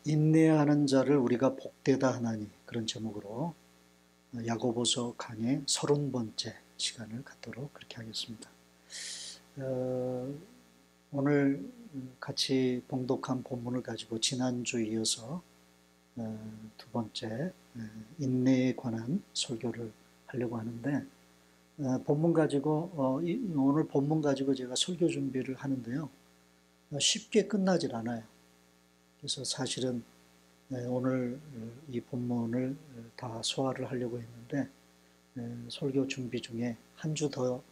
인내하는 자를 우리가 복되다 하나니, 그런 제목으로 야고보서 강의 30번째 시간을 갖도록 그렇게 하겠습니다. 오늘 같이 봉독한 본문을 가지고 지난주에 이어서 두 번째 인내에 관한 설교를 하려고 하는데, 본문 가지고 오늘 본문 가지고 제가 설교 준비를 하는데요, 쉽게 끝나질 않아요. 그래서 사실은 오늘 이 본문을 다 소화를 하려고 했는데, 설교 준비 중에 한 주 더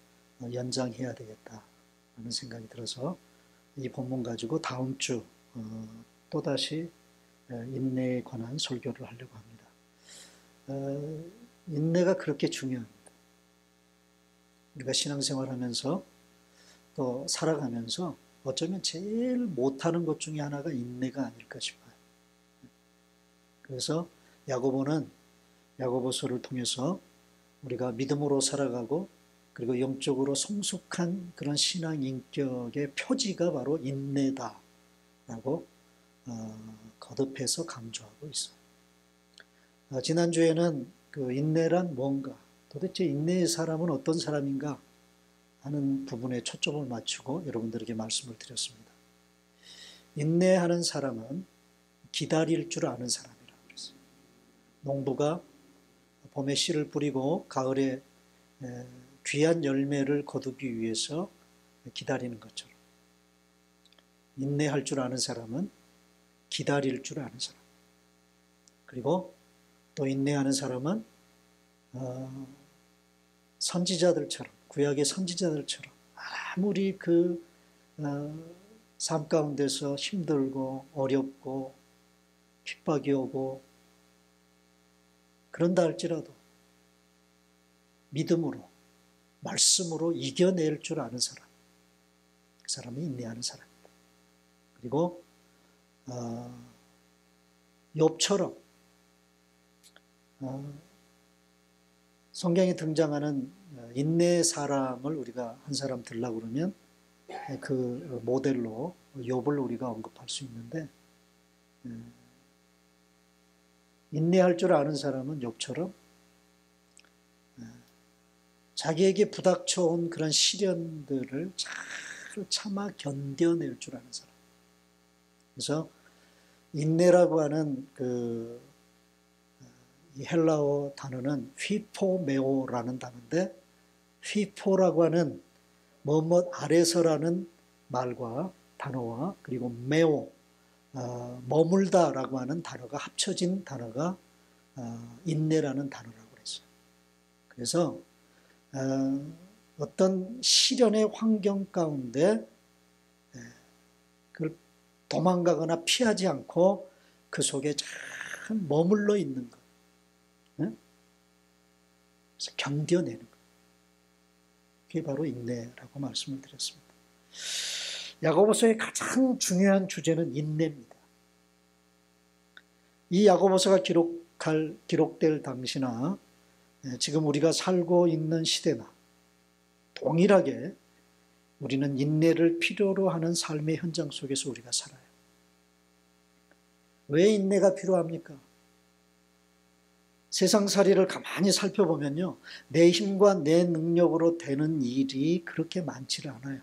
연장해야 되겠다 하는 생각이 들어서 이 본문 가지고 다음 주 또다시 인내에 관한 설교를 하려고 합니다. 인내가 그렇게 중요합니다. 우리가 신앙생활 하면서 또 살아가면서 어쩌면 제일 못하는 것 중에 하나가 인내가 아닐까 싶어요. 그래서 야고보는 야고보서를 통해서 우리가 믿음으로 살아가고 그리고 영적으로 성숙한 그런 신앙 인격의 표지가 바로 인내다라고 거듭해서 강조하고 있어요. 지난주에는 그 인내란 뭔가, 도대체 인내의 사람은 어떤 사람인가 하는 부분에 초점을 맞추고 여러분들에게 말씀을 드렸습니다. 인내하는 사람은 기다릴 줄 아는 사람이라고 그랬어요. 농부가 봄에 씨를 뿌리고 가을에 귀한 열매를 거두기 위해서 기다리는 것처럼, 인내할 줄 아는 사람은 기다릴 줄 아는 사람, 그리고 또 인내하는 사람은 선지자들처럼, 구약의 선지자들처럼 아무리 그 삶 가운데서 힘들고 어렵고 핍박이 오고 그런다 할지라도 믿음으로, 말씀으로 이겨낼 줄 아는 사람, 그 사람이 인내하는 사람입니다. 그리고 욥처럼 성경에 등장하는 인내의 사람을 우리가 한 사람 들라고 그러면 그 모델로 욥을 우리가 언급할 수 있는데, 인내할 줄 아는 사람은 욥처럼 자기에게 부닥쳐온 그런 시련들을 잘 참아 견뎌낼 줄 아는 사람. 그래서 인내라고 하는 이 헬라어 단어는 휘포메오라는 단어인데, 휘포라고 하는 뭐뭐 아래서라는 말과 단어와 그리고 메오, 머물다라고 하는 단어가 합쳐진 단어가 인내라는 단어라고 그랬어요. 그래서 어떤 시련의 환경 가운데 그걸 도망가거나 피하지 않고 그 속에 잘 머물러 있는 것, 그래서 견뎌내는 것, 그게 바로 인내라고 말씀을 드렸습니다. 야고보서의 가장 중요한 주제는 인내입니다. 이 야고보서가 기록될 당시나 지금 우리가 살고 있는 시대나 동일하게 우리는 인내를 필요로 하는 삶의 현장 속에서 우리가 살아요. 왜 인내가 필요합니까? 세상살이를 가만히 살펴보면요, 내 힘과 내 능력으로 되는 일이 그렇게 많지를 않아요.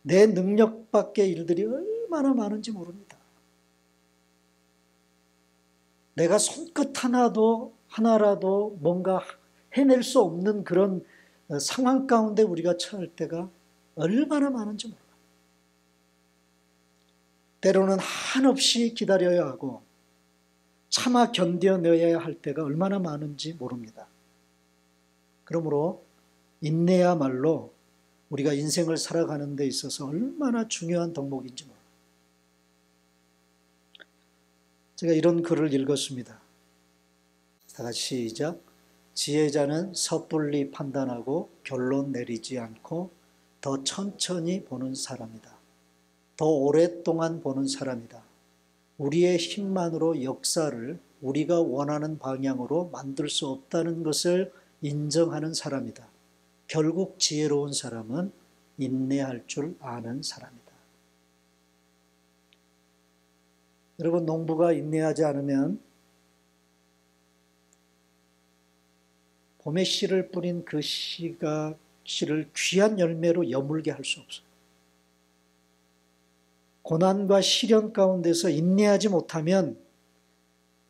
내 능력 밖의 일들이 얼마나 많은지 모릅니다. 내가 손끝 하나라도 뭔가 해낼 수 없는 그런 상황 가운데 우리가 처할 때가 얼마나 많은지 몰라요. 때로는 한없이 기다려야 하고 참아 견뎌내야 할 때가 얼마나 많은지 모릅니다. 그러므로 인내야말로 우리가 인생을 살아가는 데 있어서 얼마나 중요한 덕목인지 몰라요. 제가 이런 글을 읽었습니다. 다 같이 시작. 지혜자는 섣불리 판단하고 결론 내리지 않고 더 천천히 보는 사람이다. 더 오랫동안 보는 사람이다. 우리의 힘만으로 역사를 우리가 원하는 방향으로 만들 수 없다는 것을 인정하는 사람이다. 결국 지혜로운 사람은 인내할 줄 아는 사람이다. 여러분, 농부가 인내하지 않으면 봄에 씨를 뿌린 그 씨를 귀한 열매로 여물게 할 수 없어요. 고난과 시련 가운데서 인내하지 못하면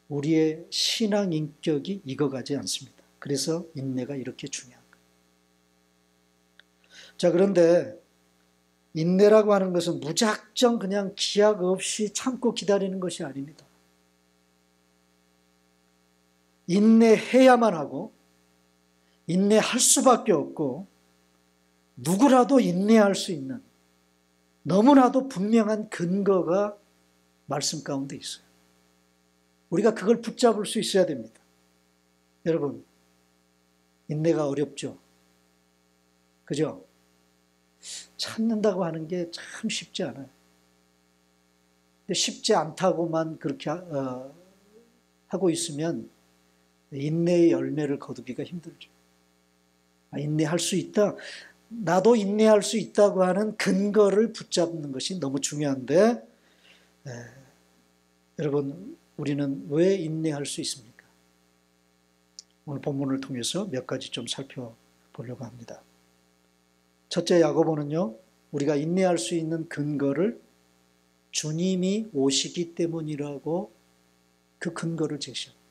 우리의 신앙 인격이 익어가지 않습니다. 그래서 인내가 이렇게 중요한 거예요. 자, 그런데 인내라고 하는 것은 무작정 그냥 기약 없이 참고 기다리는 것이 아닙니다. 인내해야만 하고 인내할 수밖에 없고 누구라도 인내할 수 있는 너무나도 분명한 근거가 말씀 가운데 있어요. 우리가 그걸 붙잡을 수 있어야 됩니다. 여러분, 인내가 어렵죠? 그죠? 찾는다고 하는 게 참 쉽지 않아요. 근데 쉽지 않다고만 그렇게 하고 있으면 인내의 열매를 거두기가 힘들죠. 인내할 수 있다. 나도 인내할 수 있다고 하는 근거를 붙잡는 것이 너무 중요한데, 여러분, 우리는 왜 인내할 수 있습니까? 오늘 본문을 통해서 몇 가지 좀 살펴보려고 합니다. 첫째, 야고보는요, 우리가 인내할 수 있는 근거를 주님이 오시기 때문이라고 그 근거를 제시합니다.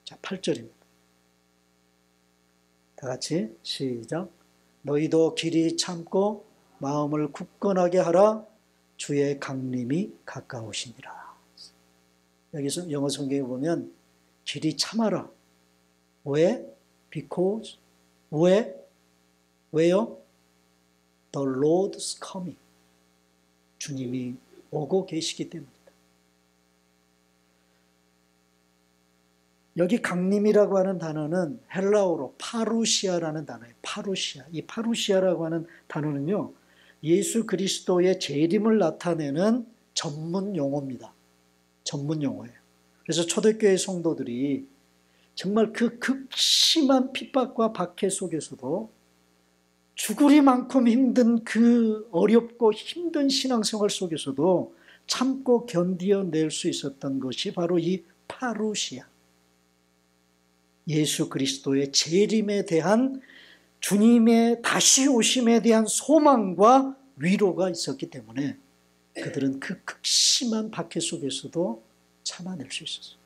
자, 8절입니다. 다 같이 시작. 너희도 길이 참고 마음을 굳건하게 하라. 주의 강림이 가까우시니라. 여기서 영어 성경에 보면 길이 참아라. 왜? Because. 왜? 왜요? The Lord's coming. 주님이 오고 계시기 때문이다. 여기 강림이라고 하는 단어는 헬라어로 파루시아라는 단어예요. 파루시아. 이 파루시아라고 하는 단어는요, 예수 그리스도의 재림을 나타내는 전문 용어입니다. 전문 용어예요. 그래서 초대교회 성도들이 정말 그 극심한 핍박과 박해 속에서도 죽으리만큼 힘든 그 어렵고 힘든 신앙생활 속에서도 참고 견디어낼 수 있었던 것이 바로 이 파루시아. 예수 그리스도의 재림에 대한 주님의 다시 오심에 대한 소망과 위로가 있었기 때문에 그들은 그 극심한 박해 속에서도 참아낼 수 있었어요.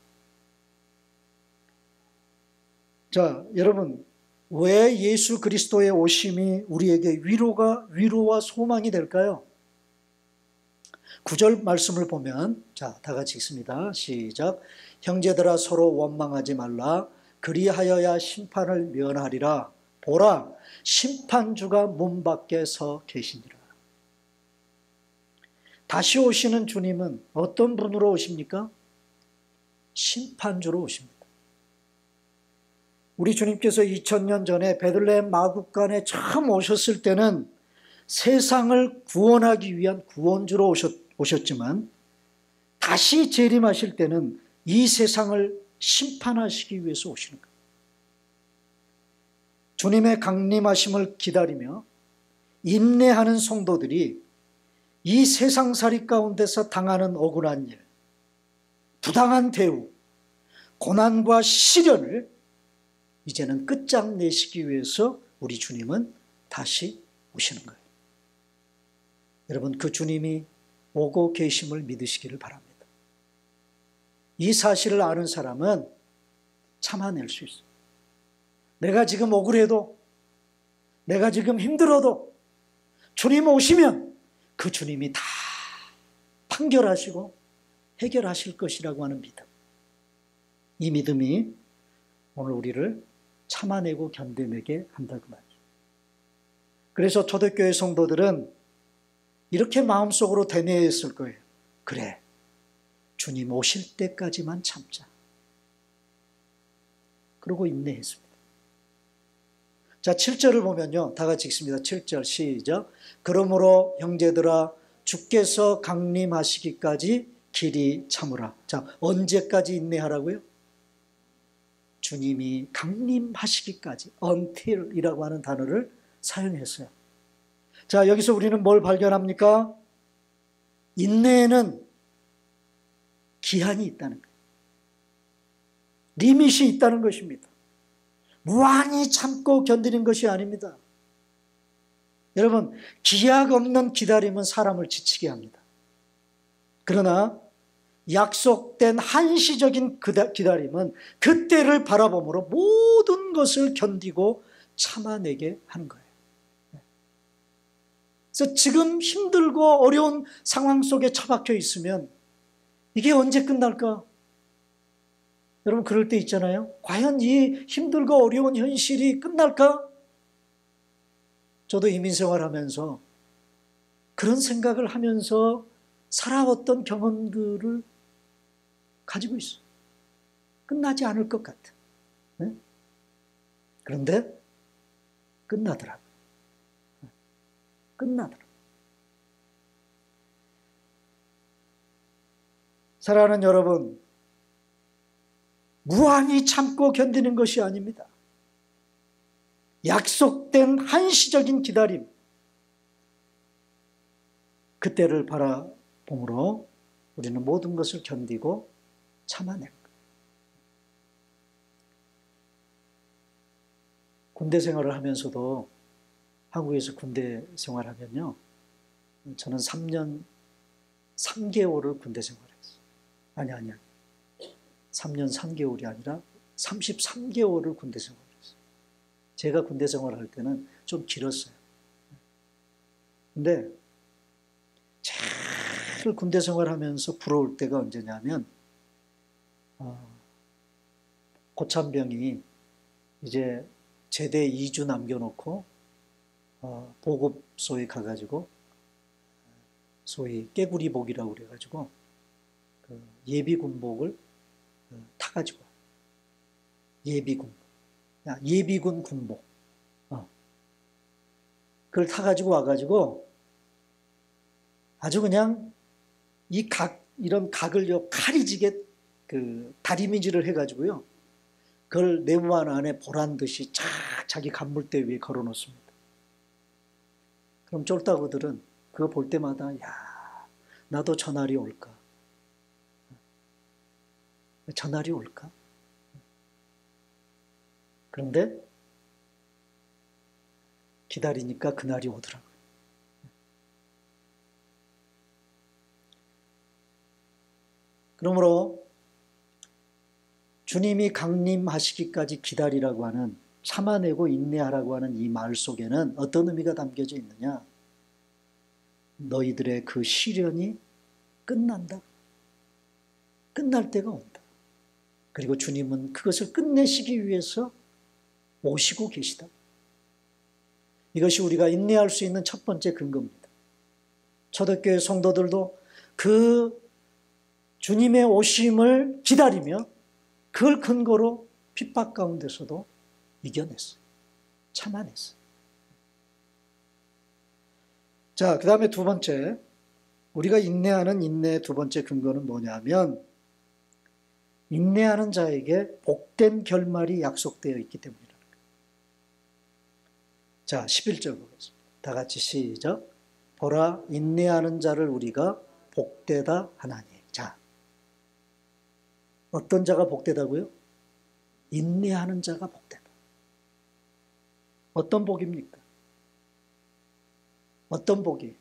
자, 여러분, 왜 예수 그리스도의 오심이 우리에게 위로와 소망이 될까요? 9절 말씀을 보면, 자, 다 같이 읽습니다. 시작. 형제들아 서로 원망하지 말라. 그리하여야 심판을 면하리라. 보라, 심판주가 문 밖에 서 계시니라. 다시 오시는 주님은 어떤 분으로 오십니까? 심판주로 오십니다. 우리 주님께서 2000년 전에 베들레헴 마국간에 처음 오셨을 때는 세상을 구원하기 위한 구원주로 오셨지만 다시 재림하실 때는 이 세상을 심판하시기 위해서 오시는 거예요. 주님의 강림하심을 기다리며 인내하는 성도들이 이 세상살이 가운데서 당하는 억울한 일, 부당한 대우, 고난과 시련을 이제는 끝장내시기 위해서 우리 주님은 다시 오시는 거예요. 여러분, 그 주님이 오고 계심을 믿으시기를 바랍니다. 이 사실을 아는 사람은 참아낼 수 있어요. 내가 지금 억울해도, 내가 지금 힘들어도 주님 오시면 그 주님이 다 판결하시고 해결하실 것이라고 하는 믿음. 이 믿음이 오늘 우리를 참아내고 견뎌내게 한다고 말이죠. 그래서 초대교회 성도들은 이렇게 마음속으로 되뇌었을 거예요. 그래, 주님 오실 때까지만 참자. 그러고 인내했습니다. 자, 7절을 보면요, 다 같이 읽습니다. 7절 시작. 그러므로 형제들아 주께서 강림하시기까지 길이 참으라. 자, 언제까지 인내하라고요? 주님이 강림하시기까지, until이라고 하는 단어를 사용했어요. 자, 여기서 우리는 뭘 발견합니까? 인내에는 기한이 있다는 거예요. 리밋이 있다는 것입니다. 무한히 참고 견디는 것이 아닙니다. 여러분, 기약 없는 기다림은 사람을 지치게 합니다. 그러나 약속된 한시적인 기다림은 그때를 바라봄으로 모든 것을 견디고 참아내게 하는 거예요. 그래서 지금 힘들고 어려운 상황 속에 처박혀 있으면 이게 언제 끝날까? 여러분, 그럴 때 있잖아요. 과연 이 힘들고 어려운 현실이 끝날까? 저도 이민생활하면서 그런 생각을 하면서 살아왔던 경험들을 가지고 있어요. 끝나지 않을 것 같아. 네? 그런데 끝나더라고요. 끝나더라고요. 사랑하는 여러분, 무한히 참고 견디는 것이 아닙니다. 약속된 한시적인 기다림, 그때를 바라봄으로 우리는 모든 것을 견디고 참아낼 거예요. 군대 생활을 하면서도, 한국에서 군대 생활하면요, 저는 3년 3개월을 군대 생활했어요. 아니. 3년 3개월이 아니라 33개월을 군대 생활했어요. 제가 군대 생활할 때는 좀 길었어요. 근데 제일 군대 생활하면서 부러울 때가 언제냐면, 고참병이 이제 제대 2주 남겨놓고 보급소에 가가지고 소위 깨구리복이라고 그래가지고 그 예비군복을 타가지고 예비군 군복 그걸 타가지고 와가지고 아주 그냥 이런 각을 칼이지게 그 다리미질을 해가지고요, 그걸 네모난 안에 보란 듯이 자기 간물대 위에 걸어 놓습니다. 그럼 쫄따구들은 그거 볼 때마다, 야, 나도 저날이 올까? 저날이 올까? 그런데 기다리니까 그날이 오더라고요. 그러므로 주님이 강림하시기까지 기다리라고 하는, 참아내고 인내하라고 하는 이 말 속에는 어떤 의미가 담겨져 있느냐? 너희들의 그 시련이 끝난다. 끝날 때가 온다. 그리고 주님은 그것을 끝내시기 위해서 오시고 계시다. 이것이 우리가 인내할 수 있는 첫 번째 근거입니다. 초대교회 성도들도 그 주님의 오심을 기다리며 그걸 근거로 핍박 가운데서도 이겨냈어요. 참아냈어요. 자, 그 다음에 두 번째, 우리가 인내하는 인내의 두 번째 근거는 뭐냐면, 인내하는 자에게 복된 결말이 약속되어 있기 때문이라는 거예요. 자, 11절 보겠습니다. 다 같이 시작. 보라, 인내하는 자를 우리가 복되다 하나니. 자, 어떤 자가 복되다고요? 인내하는 자가 복되다. 어떤 복입니까? 어떤 복이?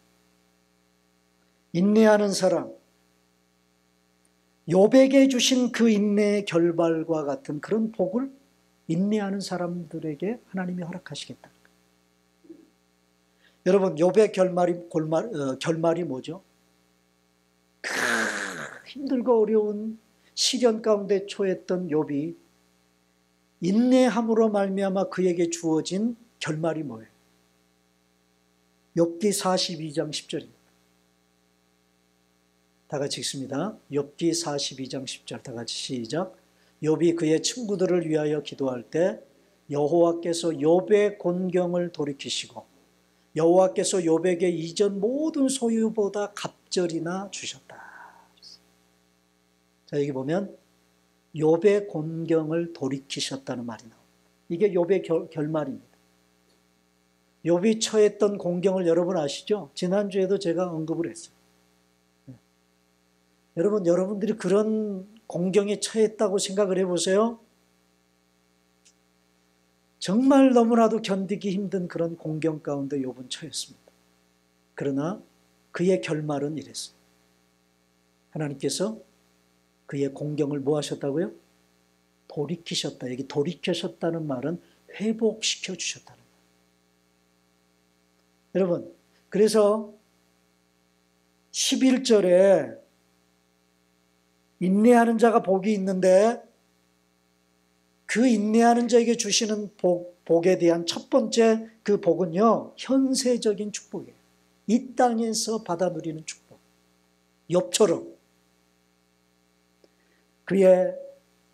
인내하는 사람, 욥에게 주신 그 인내의 결말과 같은 그런 복을 인내하는 사람들에게 하나님이 허락하시겠다. 여러분, 욥의 결말이 뭐죠? 힘들고 어려운 시련 가운데 처했던 욥이 인내함으로 말미암아 그에게 주어진 결말이 뭐예요? 욥기 42장 10절입니다. 다 같이 읽습니다. 욥기 42장 10절 다 같이 시작. 욥이 그의 친구들을 위하여 기도할 때 여호와께서 욥의 곤경을 돌이키시고 여호와께서 욥에게 이전 모든 소유보다 갑절이나 주셨다. 자, 여기 보면 욥의 곤경을 돌이키셨다는 말이 나옵니다. 이게 욥의 결말입니다. 욥이 처했던 곤경을 여러분 아시죠? 지난주에도 제가 언급을 했어요. 여러분들이 그런 공경에 처했다고 생각을 해보세요. 정말 너무나도 견디기 힘든 그런 공경 가운데 욥은 처했습니다. 그러나 그의 결말은 이랬어요. 하나님께서 그의 공경을 뭐 하셨다고요? 돌이키셨다. 여기 돌이키셨다는 말은 회복시켜 주셨다는 거예요. 여러분, 그래서 11절에 인내하는 자가 복이 있는데 그 인내하는 자에게 주시는 복에 대한 첫 번째 그 복은요, 현세적인 축복이에요. 이 땅에서 받아 누리는 축복. 욥처럼 그의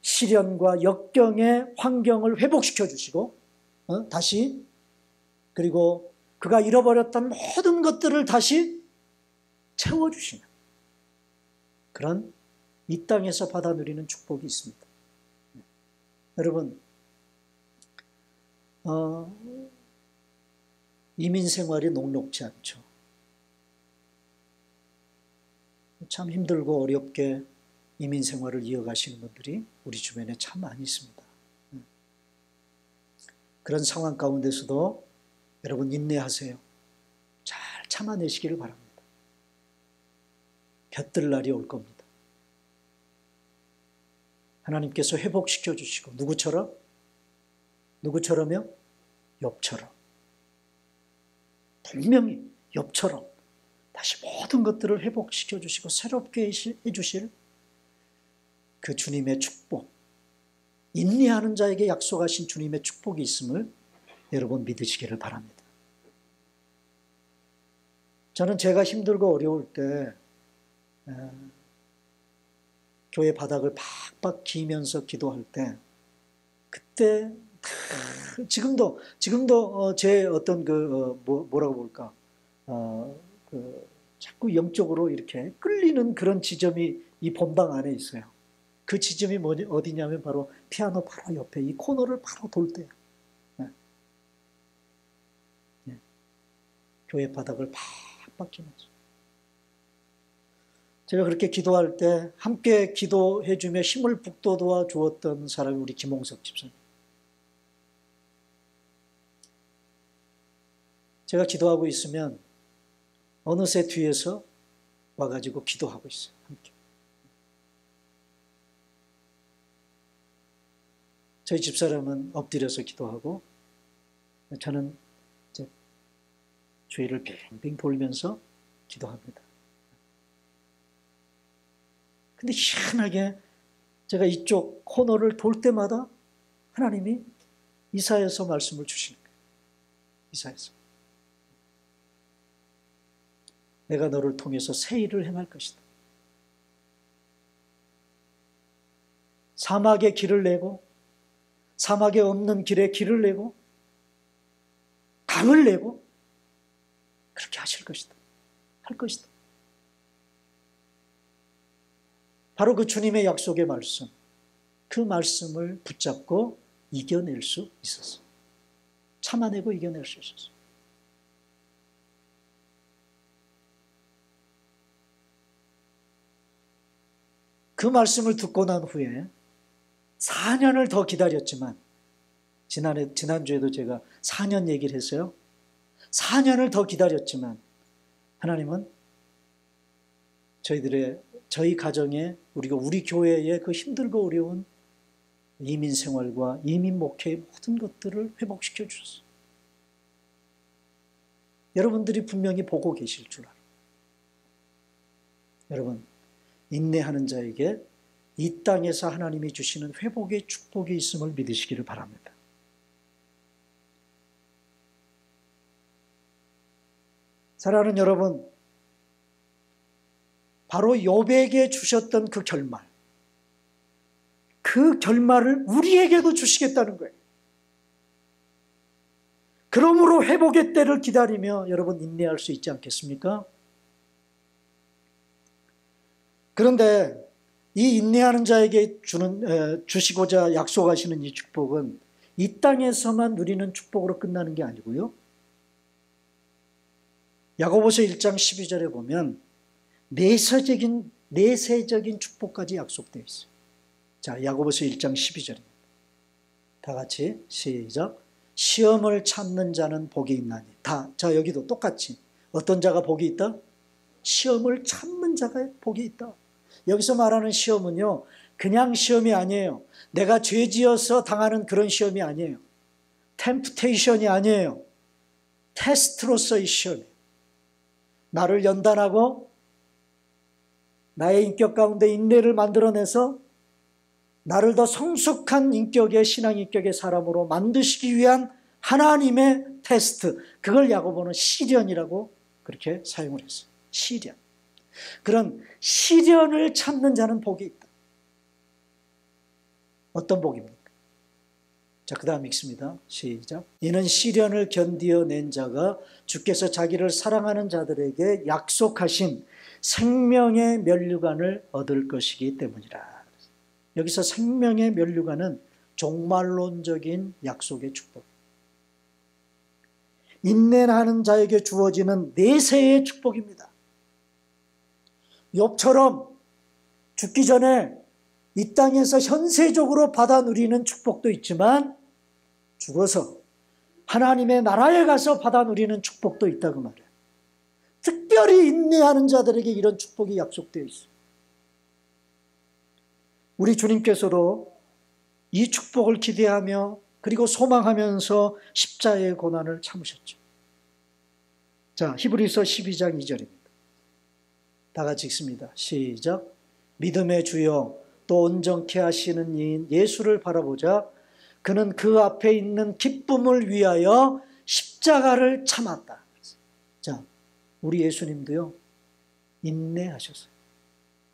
시련과 역경의 환경을 회복시켜 주시고 다시, 그리고 그가 잃어버렸던 모든 것들을 다시 채워주시는 그런 이 땅에서 받아 누리는 축복이 있습니다. 여러분, 이민 생활이 녹록지 않죠. 참 힘들고 어렵게 이민 생활을 이어가시는 분들이 우리 주변에 참 많이 있습니다. 그런 상황 가운데서도 여러분 인내하세요. 잘 참아내시기를 바랍니다. 볕들 날이 올 겁니다. 하나님께서 회복시켜 주시고 누구처럼? 누구처럼요? 욥처럼. 분명히 욥처럼 다시 모든 것들을 회복시켜 주시고 새롭게 해주실 그 주님의 축복, 인내하는 자에게 약속하신 주님의 축복이 있음을 여러분 믿으시기를 바랍니다. 저는 제가 힘들고 어려울 때 교회 바닥을 팍팍 기면서 기도할 때 그때 지금도 제 어떤 뭐라고 볼까 자꾸 영적으로 이렇게 끌리는 그런 지점이 이 본당 안에 있어요. 그 지점이 어디냐면 바로 피아노 바로 옆에 이 코너를 바로 돌 때예요. 교회 바닥을 팍팍 기면서 제가 그렇게 기도할 때 함께 기도해주며 힘을 북돋아 주었던 사람이 우리 김홍석 집사님. 제가 기도하고 있으면 어느새 뒤에서 와가지고 기도하고 있어요. 함께. 저희 집사람은 엎드려서 기도하고 저는 이제 주위를 빙빙 돌면서 기도합니다. 근데 희한하게 제가 이쪽 코너를 돌 때마다 하나님이 이사야서 말씀을 주시는 거예요. 이사야서. 내가 너를 통해서 새 일을 행할 것이다. 사막에 길을 내고 사막에 없는 길에 길을 내고 강을 내고 그렇게 하실 것이다. 할 것이다. 바로 그 주님의 약속의 말씀, 그 말씀을 붙잡고 이겨낼 수 있었어요. 참아내고 이겨낼 수 있었어요. 그 말씀을 듣고 난 후에 4년을 더 기다렸지만 지난주에도 제가 4년 얘기를 했어요. 4년을 더 기다렸지만 하나님은 저희 가정에 우리 교회의 그 힘들고 어려운 이민 생활과 이민 목회의 모든 것들을 회복시켜 주셨어요. 여러분들이 분명히 보고 계실 줄 알아요. 여러분, 인내하는 자에게 이 땅에서 하나님이 주시는 회복의 축복이 있음을 믿으시기를 바랍니다. 사랑하는 여러분, 바로 욥에게 주셨던 그 결말을 우리에게도 주시겠다는 거예요. 그러므로 회복의 때를 기다리며 여러분 인내할 수 있지 않겠습니까? 그런데 이 인내하는 자에게 주시고자 약속하시는 이 축복은 이 땅에서만 누리는 축복으로 끝나는 게 아니고요. 야고보서 1장 12절에 보면 내세적인 내세적인 축복까지 약속되어 있어요. 자, 야고보서 1장 12절입니다. 다 같이 시작. 시험을 참는 자는 복이 있나니. 자, 여기도 똑같이 어떤 자가 복이 있다? 시험을 참는 자가 복이 있다. 여기서 말하는 시험은요, 그냥 시험이 아니에요. 내가 죄지어서 당하는 그런 시험이 아니에요. 템프테이션이 아니에요. 테스트로서의 시험이에요. 나를 연단하고 나의 인격 가운데 인내를 만들어내서 나를 더 성숙한 인격의 신앙 인격의 사람으로 만드시기 위한 하나님의 테스트, 그걸 야고보는 시련이라고 그렇게 사용을 했어요. 시련. 그런 시련을 참는 자는 복이 있다. 어떤 복입니까? 자, 그 다음 읽습니다. 시작. 이는 시련을 견디어낸 자가 주께서 자기를 사랑하는 자들에게 약속하신 생명의 면류관을 얻을 것이기 때문이라. 여기서 생명의 면류관은 종말론적인 약속의 축복. 인내하는 자에게 주어지는 내세의 축복입니다. 욥처럼 죽기 전에 이 땅에서 현세적으로 받아 누리는 축복도 있지만 죽어서 하나님의 나라에 가서 받아 누리는 축복도 있다고 말해요. 특별히 인내하는 자들에게 이런 축복이 약속되어 있어요. 우리 주님께서도 이 축복을 기대하며 그리고 소망하면서 십자가의 고난을 참으셨죠. 자, 히브리서 12장 2절입니다. 다 같이 읽습니다. 시작. 믿음의 주여 또 온전케 하시는 이인 예수를 바라보자. 그는 그 앞에 있는 기쁨을 위하여 십자가를 참았다. 자, 우리 예수님도요, 인내하셨어요.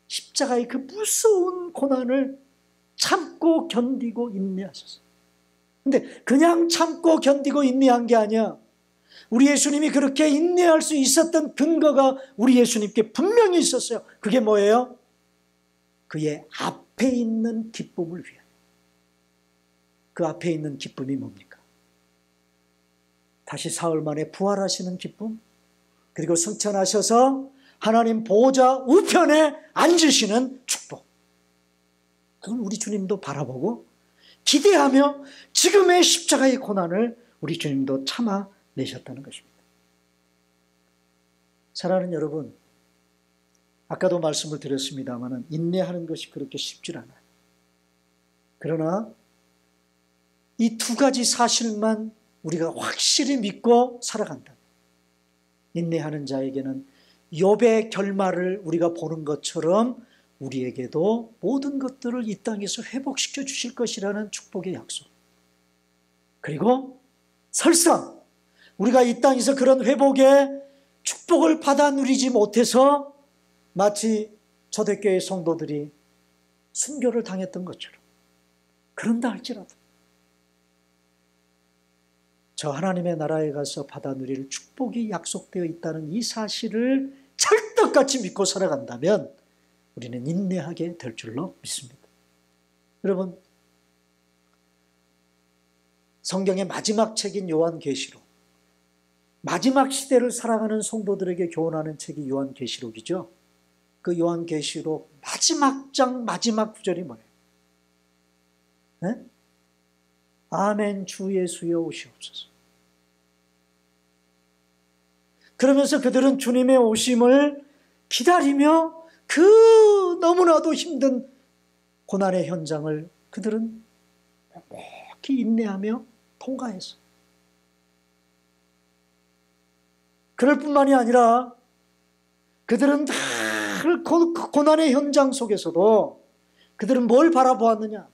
십자가의 그 무서운 고난을 참고 견디고 인내하셨어요. 근데 그냥 참고 견디고 인내한 게 아니야. 우리 예수님이 그렇게 인내할 수 있었던 근거가 우리 예수님께 분명히 있었어요. 그게 뭐예요? 그의 앞에 있는 기쁨을 위하여. 그 앞에 있는 기쁨이 뭡니까? 다시 사흘 만에 부활하시는 기쁨, 그리고 승천하셔서 하나님 보좌 우편에 앉으시는 축복. 그걸 우리 주님도 바라보고 기대하며 지금의 십자가의 고난을 우리 주님도 참아내셨다는 것입니다. 사랑하는 여러분, 아까도 말씀을 드렸습니다만 인내하는 것이 그렇게 쉽지 않아요. 그러나 이 두 가지 사실만 우리가 확실히 믿고 살아간다. 인내하는 자에게는 욥의 결말을 우리가 보는 것처럼 우리에게도 모든 것들을 이 땅에서 회복시켜 주실 것이라는 축복의 약속. 그리고 설사 우리가 이 땅에서 그런 회복의 축복을 받아 누리지 못해서 마치 초대교회 성도들이 순교를 당했던 것처럼, 그런다 할지라도 저 하나님의 나라에 가서 받아 누릴 축복이 약속되어 있다는 이 사실을 찰떡같이 믿고 살아간다면 우리는 인내하게 될 줄로 믿습니다. 여러분, 성경의 마지막 책인 요한계시록, 마지막 시대를 살아가는 성도들에게 교훈하는 책이 요한계시록이죠. 그 요한계시록 마지막 장 마지막 구절이 뭐예요? 네? 아멘 주 예수여 오시옵소서. 그러면서 그들은 주님의 오심을 기다리며 그 너무나도 힘든 고난의 현장을 그들은 묵묵히 인내하며 통과했어요. 그럴 뿐만이 아니라 그들은 늘 고난의 현장 속에서도 그들은 뭘 바라보았느냐?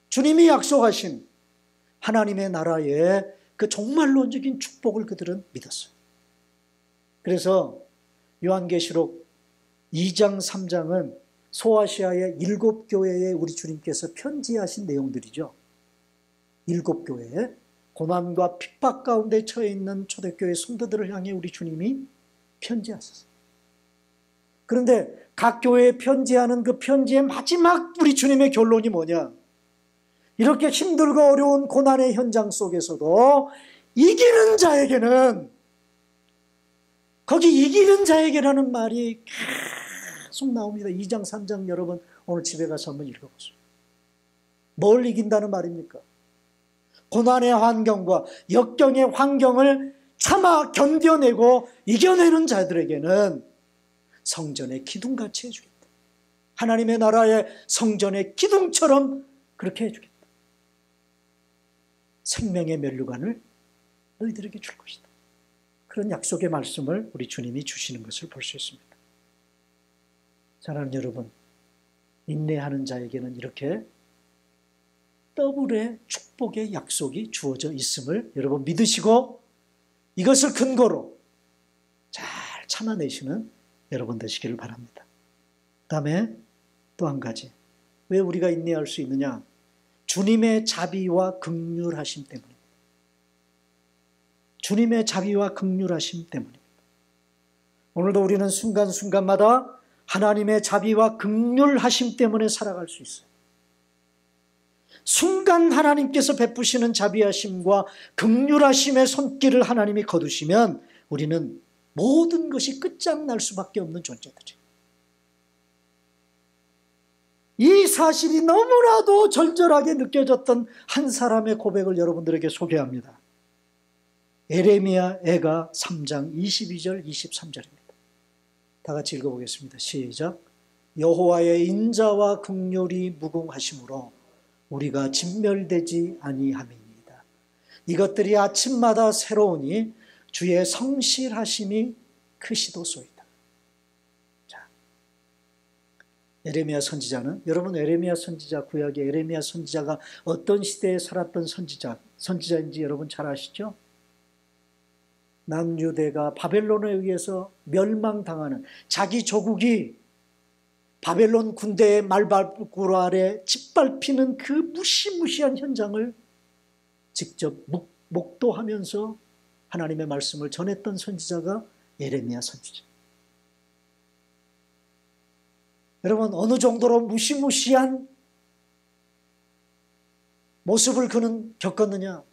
주님이 약속하신 하나님의 나라의 그 종말론적인 축복을 그들은 믿었어요. 그래서 요한계시록 2장 3장은 소아시아의 7교회에 우리 주님께서 편지하신 내용들이죠. 7교회에 고난과 핍박 가운데 처해 있는 초대교회 성도들을 향해 우리 주님이 편지하셨어요. 그런데 각 교회에 편지하는 그 편지의 마지막 우리 주님의 결론이 뭐냐? 이렇게 힘들고 어려운 고난의 현장 속에서도 이기는 자에게는, 거기 이기는 자에게라는 말이 계속 나옵니다. 2장, 3장 여러분 오늘 집에 가서 한번 읽어보세요. 뭘 이긴다는 말입니까? 고난의 환경과 역경의 환경을 참아 견뎌내고 이겨내는 자들에게는 성전의 기둥같이 해주겠다. 하나님의 나라의 성전의 기둥처럼 그렇게 해주겠다. 생명의 면류관을 너희들에게 줄 것이다. 그런 약속의 말씀을 우리 주님이 주시는 것을 볼 수 있습니다. 사랑하는 여러분, 인내하는 자에게는 이렇게 더블의 축복의 약속이 주어져 있음을 여러분 믿으시고 이것을 근거로 잘 참아내시는 여러분 되시기를 바랍니다. 그 다음에 또 한 가지, 왜 우리가 인내할 수 있느냐? 주님의 자비와 긍휼하심 때문입니다. 주님의 자비와 긍휼하심 때문입니다. 오늘도 우리는 순간순간마다 하나님의 자비와 긍휼하심 때문에 살아갈 수 있어요. 순간 하나님께서 베푸시는 자비하심과 긍휼하심의 손길을 하나님이 거두시면 우리는 모든 것이 끝장날 수밖에 없는 존재들이에요. 이 사실이 너무나도 절절하게 느껴졌던 한 사람의 고백을 여러분들에게 소개합니다. 에레미야 애가 3장 22절 23절입니다. 다 같이 읽어보겠습니다. 시작. 여호와의 인자와 긍휼이 무궁하심으로 우리가 진멸되지 아니함이니이다. 이것들이 아침마다 새로우니 주의 성실하심이 크시도소이다. 자, 에레미야 선지자는, 여러분 에레미야 선지자, 구약의 에레미야 선지자가 어떤 시대에 살았던 선지자인지 여러분 잘 아시죠? 남유대가 바벨론에 의해서 멸망당하는, 자기 조국이 바벨론 군대의 말발굽 아래 짓밟히는 그 무시무시한 현장을 직접 목도하면서 하나님의 말씀을 전했던 선지자가 에레미야 선지자. 여러분, 어느 정도로 무시무시한 모습을 그는 겪었느냐?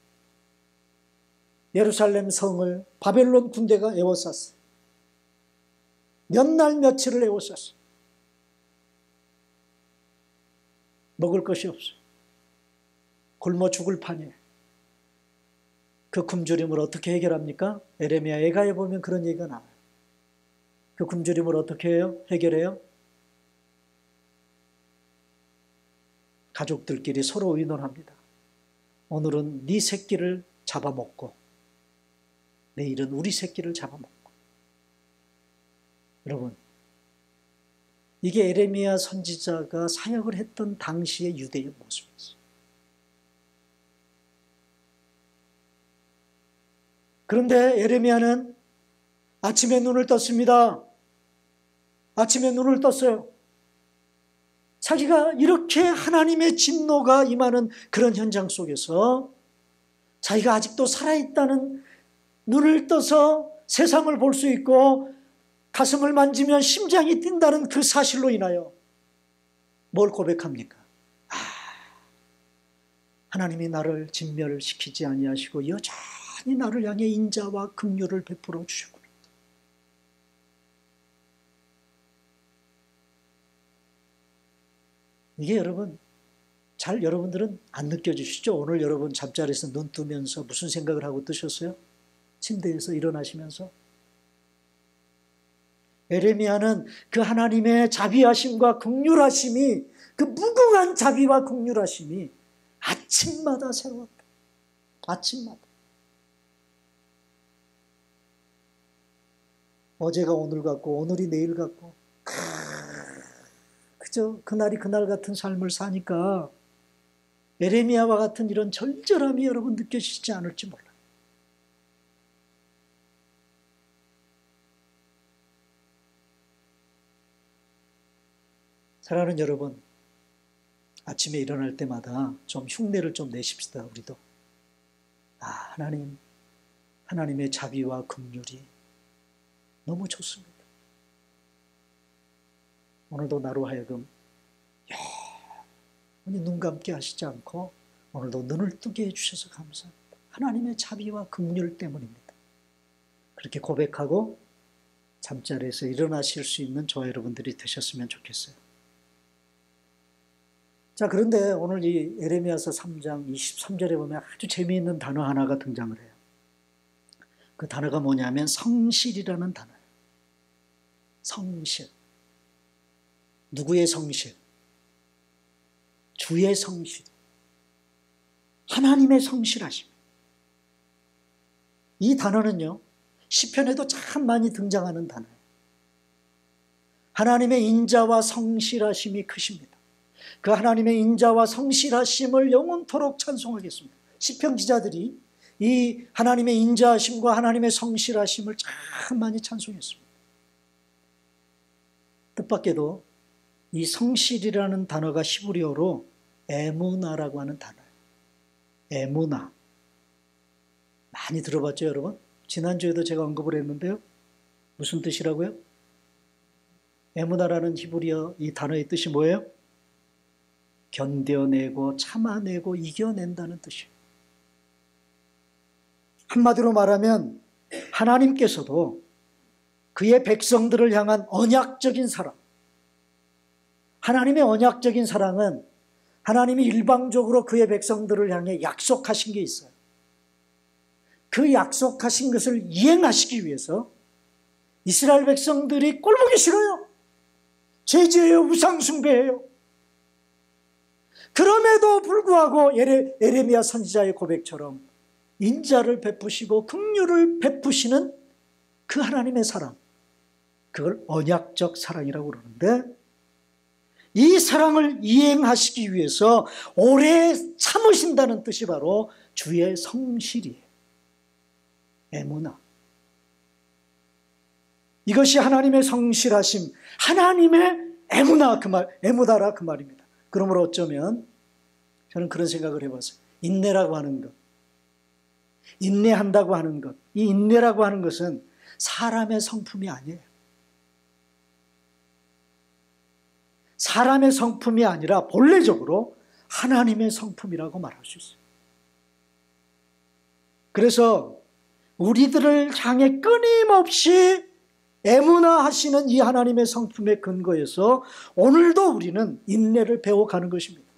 예루살렘 성을 바벨론 군대가 에워쌌어요. 몇 날 며칠을 에워쌌어요. 먹을 것이 없어요. 굶어 죽을 판이에요. 그 굶주림을 어떻게 해결합니까? 에레미야 애가에 보면 그런 얘기가 나와요. 그 굶주림을 어떻게 해요? 해결해요? 가족들끼리 서로 의논합니다. 오늘은 네 새끼를 잡아먹고 내일은 우리 새끼를 잡아먹고. 여러분, 이게 에레미야 선지자가 사역을 했던 당시의 유대의 모습이었어요. 그런데 에레미야는 아침에 눈을 떴습니다. 아침에 눈을 떴어요. 자기가 이렇게 하나님의 진노가 임하는 그런 현장 속에서 자기가 아직도 살아있다는, 눈을 떠서 세상을 볼 수 있고 가슴을 만지면 심장이 뛴다는 그 사실로 인하여 뭘 고백합니까? 하나님이 나를 진멸시키지 아니하시고 여전히 나를 향해 인자와 긍휼을 베풀어 주셨구나. 이게 여러분, 잘 여러분들은 안 느껴지시죠? 오늘 여러분 잠자리에서 눈 뜨면서 무슨 생각을 하고 뜨셨어요? 침대에서 일어나시면서? 에레미야는 그 하나님의 자비하심과 긍휼하심이, 그 무궁한 자비와 긍휼하심이 아침마다 새로웠다. 아침마다. 어제가 오늘 같고 오늘이 내일 같고 그저 그날이 그날 같은 삶을 사니까 에레미야와 같은 이런 절절함이 여러분 느껴지지 않을지 몰라요. 사랑하는 여러분, 아침에 일어날 때마다 좀 흉내를 좀 내십시다. 우리도. 하나님의 자비와 긍휼이 너무 좋습니다. 오늘도 나로 하여금 영원히 눈 감게 하시지 않고 오늘도 눈을 뜨게 해주셔서 감사합니다. 하나님의 자비와 긍휼 때문입니다. 그렇게 고백하고 잠자리에서 일어나실 수 있는 저와 여러분들이 되셨으면 좋겠어요. 자, 그런데 오늘 이 예레미야서 3장 23절에 보면 아주 재미있는 단어 하나가 등장을 해요. 그 단어가 뭐냐면 성실이라는 단어예요. 성실. 누구의 성실? 주의 성실. 하나님의 성실하심. 이 단어는요, 시편에도 참 많이 등장하는 단어예요. 하나님의 인자와 성실하심이 크십니다. 그 하나님의 인자와 성실하심을 영원토록 찬송하겠습니다. 시편 기자들이 이 하나님의 인자하심과 하나님의 성실하심을 참 많이 찬송했습니다. 뜻밖에도 이 성실이라는 단어가 히브리어로 에무나라고 하는 단어예요. 에무나. 많이 들어봤죠, 여러분? 지난주에도 제가 언급을 했는데요. 무슨 뜻이라고요? 에무나라는 히브리어 이 단어의 뜻이 뭐예요? 견뎌내고 참아내고 이겨낸다는 뜻이에요. 한마디로 말하면 하나님께서도 그의 백성들을 향한 언약적인 사랑, 하나님의 언약적인 사랑은 하나님이 일방적으로 그의 백성들을 향해 약속하신 게 있어요. 그 약속하신 것을 이행하시기 위해서 이스라엘 백성들이 꼴보기 싫어요. 죄지어요, 우상숭배해요. 그럼에도 불구하고 예레미야 선지자의 고백처럼 인자를 베푸시고 긍휼을 베푸시는 그 하나님의 사랑, 그걸 언약적 사랑이라고 그러는데, 이 사랑을 이행하시기 위해서 오래 참으신다는 뜻이 바로 주의 성실이에요. 에무나. 이것이 하나님의 성실하심, 하나님의 에무나, 에무다라 그 말입니다. 그러므로 어쩌면 저는 그런 생각을 해봤어요. 인내라고 하는 것, 인내한다고 하는 것, 이 인내라고 하는 것은 사람의 성품이 아니에요. 사람의 성품이 아니라 본래적으로 하나님의 성품이라고 말할 수 있어요. 그래서 우리들을 향해 끊임없이 애문화하시는 이 하나님의 성품의 근거에서 오늘도 우리는 인내를 배워가는 것입니다.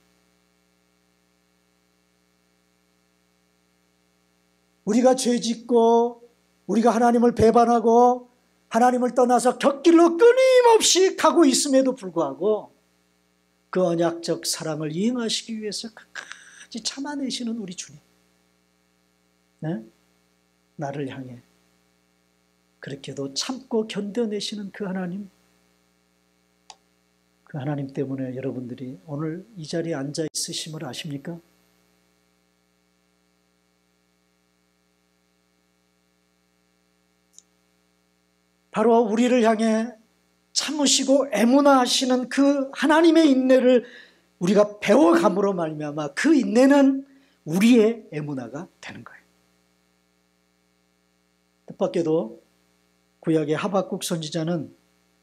우리가 죄짓고 우리가 하나님을 배반하고 하나님을 떠나서 곁길로 끊임없이 가고 있음에도 불구하고 그 언약적 사랑을 이행하시기 위해서 끝까지 참아내시는 우리 주님, 네? 나를 향해 그렇게도 참고 견뎌내시는 그 하나님, 그 하나님 때문에 여러분들이 오늘 이 자리에 앉아 있으심을 아십니까? 바로 우리를 향해 참으시고 애문화하시는 그 하나님의 인내를 우리가 배워감으로 말미암아 그 인내는 우리의 애문화가 되는 거예요. 뜻밖에도 구약의 하박국 선지자는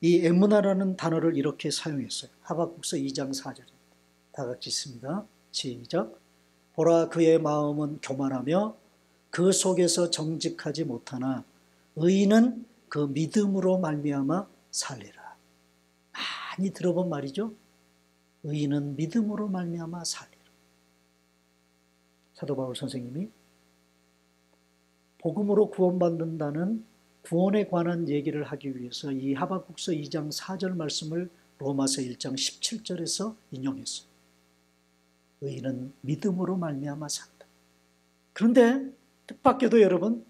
이 애문화라는 단어를 이렇게 사용했어요. 하박국서 2장 4절입니다. 다 같이 읽습니다. 시작. 보라, 그의 마음은 교만하며 그 속에서 정직하지 못하나 의인은 그 믿음으로 말미암아 살리라. 많이 들어본 말이죠. 의인은 믿음으로 말미암아 살리라. 사도 바울 선생님이 복음으로 구원받는다는 구원에 관한 얘기를 하기 위해서 이 하박국서 2장 4절 말씀을 로마서 1장 17절에서 인용했어요. 의인은 믿음으로 말미암아 산다. 그런데 뜻밖에도 여러분,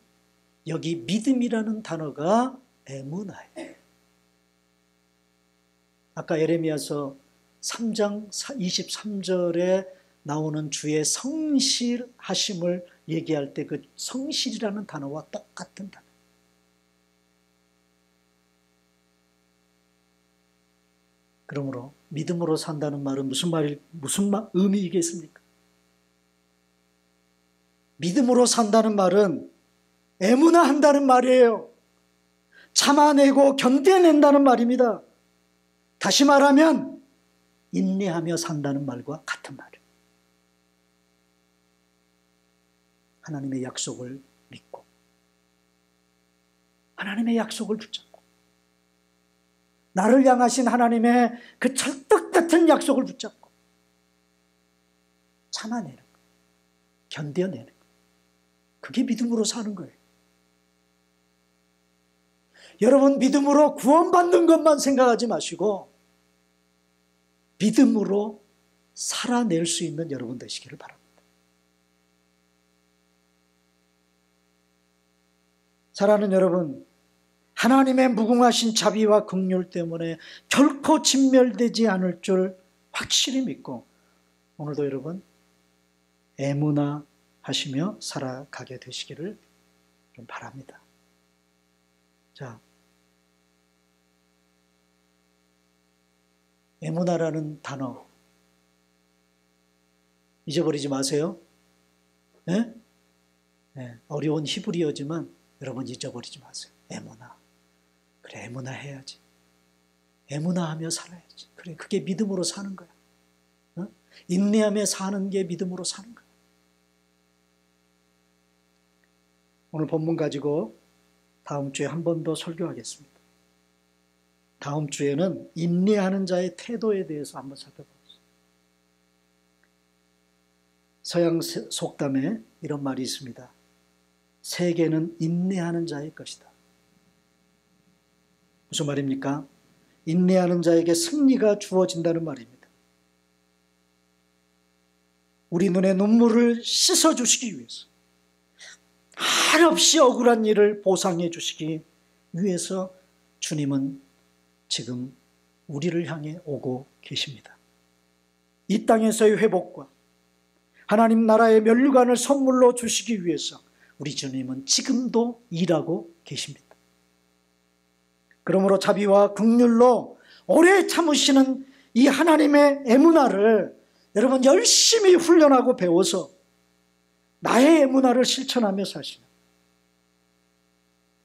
여기 믿음이라는 단어가 에무나예요. 아까 예레미야서 3장 23절에 나오는 주의 성실하심을 얘기할 때 그 성실이라는 단어와 똑같은 단어. 그러므로 믿음으로 산다는 말은 무슨 의미이겠습니까? 믿음으로 산다는 말은 애문화한다는 말이에요. 참아내고 견뎌낸다는 말입니다. 다시 말하면 인내하며 산다는 말과 같은 말이에요. 하나님의 약속을 믿고 하나님의 약속을 붙잡고 나를 향하신 하나님의 그 찰떡 같은 약속을 붙잡고 참아내는 거, 견뎌내는 거. 그게 믿음으로 사는 거예요. 여러분, 믿음으로 구원받는 것만 생각하지 마시고 믿음으로 살아낼 수 있는 여러분 되시기를 바랍니다. 사랑하는 여러분, 하나님의 무궁하신 자비와 긍휼 때문에 결코 진멸되지 않을 줄 확실히 믿고 오늘도 여러분 에무나 하시며 살아가게 되시기를 좀 바랍니다. 자, 에무나라는 단어 잊어버리지 마세요. 네? 네, 어려운 히브리어지만 여러분 잊어버리지 마세요. 에무나. 그래, 에무나 해야지. 에무나 하며 살아야지. 그래, 그게 믿음으로 사는 거야. 어? 인내하며 사는 게 믿음으로 사는 거야. 오늘 본문 가지고 다음 주에 한 번 더 설교하겠습니다. 다음 주에는 인내하는 자의 태도에 대해서 한번 살펴보겠습니다. 서양 속담에 이런 말이 있습니다. 세계는 인내하는 자의 것이다. 무슨 말입니까? 인내하는 자에게 승리가 주어진다는 말입니다. 우리 눈의 눈물을 씻어주시기 위해서, 한없이 억울한 일을 보상해 주시기 위해서 주님은 지금 우리를 향해 오고 계십니다. 이 땅에서의 회복과 하나님 나라의 면류관을 선물로 주시기 위해서 우리 주님은 지금도 일하고 계십니다. 그러므로 자비와 긍휼로 오래 참으시는 이 하나님의 에무나를 여러분 열심히 훈련하고 배워서 나의 에무나를 실천하며 사시는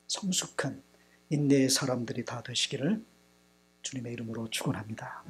성숙한 인내의 사람들이 다 되시기를 주님의 이름으로 축원합니다.